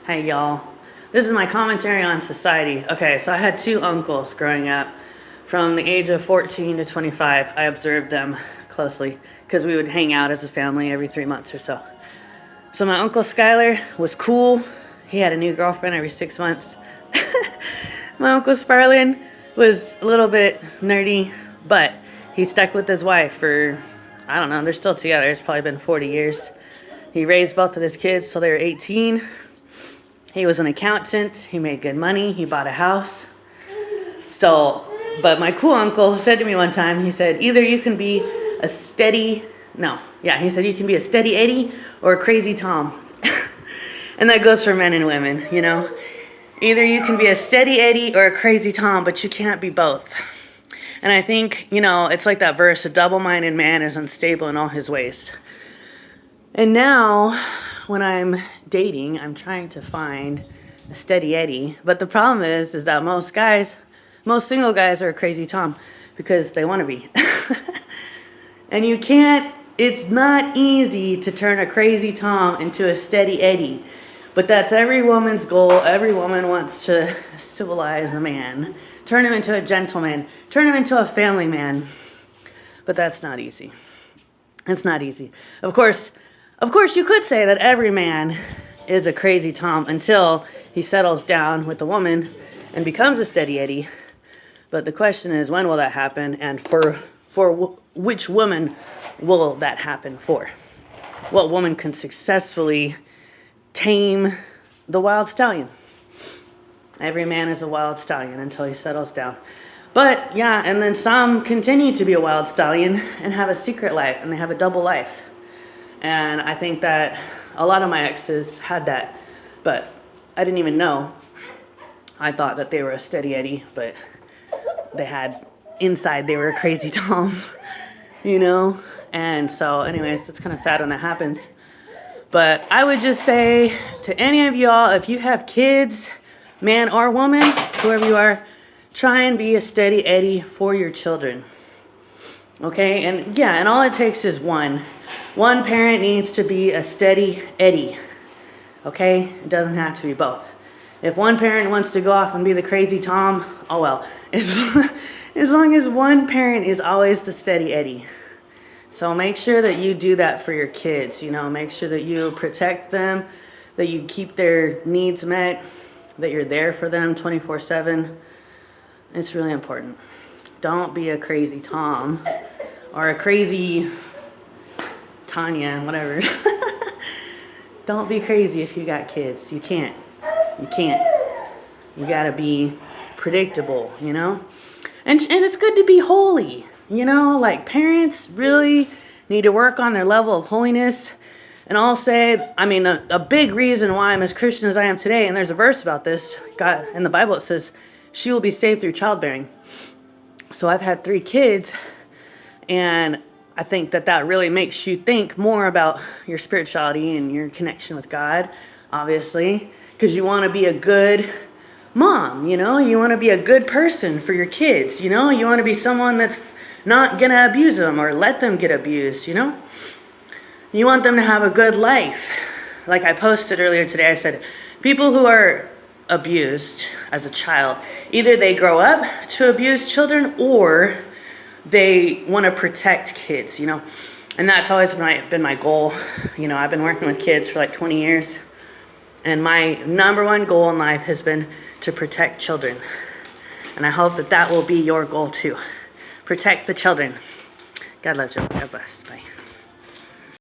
Hey y'all, this is my commentary on society. Okay, so I had two uncles growing up. From the age of 14 to 25, I observed them closely because we would hang out as a family every 3 months or so. So my uncle Skylar was cool. He had a new girlfriend every 6 months. My uncle Sparlin was a little bit nerdy, but he stuck with his wife for, I don't know, they're still together. It's probably been 40 years. He raised both of his kids till they were 18. He was an accountant. He made good money. He bought a house. But my cool uncle said to me one time, he said, either you can be a steady Eddie or a crazy Tom. And that goes for men and women, you know. Either you can be a steady Eddie or a crazy Tom, but you can't be both. And I think, you know, it's like that verse, a double-minded man is unstable in all his ways. And now, when I'm dating, I'm trying to find a steady Eddie. But the problem is that most single guys are a crazy Tom because they want to be. And you can't, it's not easy to turn a crazy Tom into a steady Eddie. But that's every woman's goal. Every woman wants to civilize a man, turn him into a gentleman, turn him into a family man. But that's not easy. It's not easy. Of course, you could say that every man is a crazy Tom until he settles down with the woman and becomes a steady Eddie. But the question is, when will that happen, and for which woman will that happen for? What woman can successfully tame the wild stallion? Every man is a wild stallion until he settles down. But yeah, and then some continue to be a wild stallion and have a secret life, and they have a double life. And I think that a lot of my exes had that, but I didn't even know. I thought that they were a steady Eddie, but inside they were a crazy Tom, you know? And so anyways, it's kind of sad when that happens. But I would just say to any of y'all, if you have kids, man or woman, whoever you are, try and be a steady Eddie for your children. Okay? And yeah, and all it takes is one. One parent needs to be a steady Eddie. Okay? It doesn't have to be both. If one parent wants to go off and be the crazy Tom, oh well. As long as one parent is always the steady Eddie. So make sure that you do that for your kids. You know, make sure that you protect them, that you keep their needs met, that you're there for them 24/7. It's really important. Don't be a crazy Tom or a crazy Tanya, whatever. Don't be crazy if you got kids. You can't. You gotta be predictable, you know? And it's good to be holy, you know? Like, parents really need to work on their level of holiness. And I'll say, I mean, a big reason why I'm as Christian as I am today, and there's a verse about this, God, in the Bible, it says, she will be saved through childbearing. So I've had 3 kids, and I think that really makes you think more about your spirituality and your connection with God, obviously, because you want to be a good mom, you know? You want to be a good person for your kids, you know? You want to be someone that's not going to abuse them or let them get abused, you know? You want them to have a good life. Like I posted earlier today, I said, people who are abused as a child, either they grow up to abuse children or they want to protect kids, you know? And that's always been my goal. You know, I've been working with kids for like 20 years. And my number one goal in life has been to protect children. And I hope that will be your goal too. Protect the children. God loves you. God bless. Bye.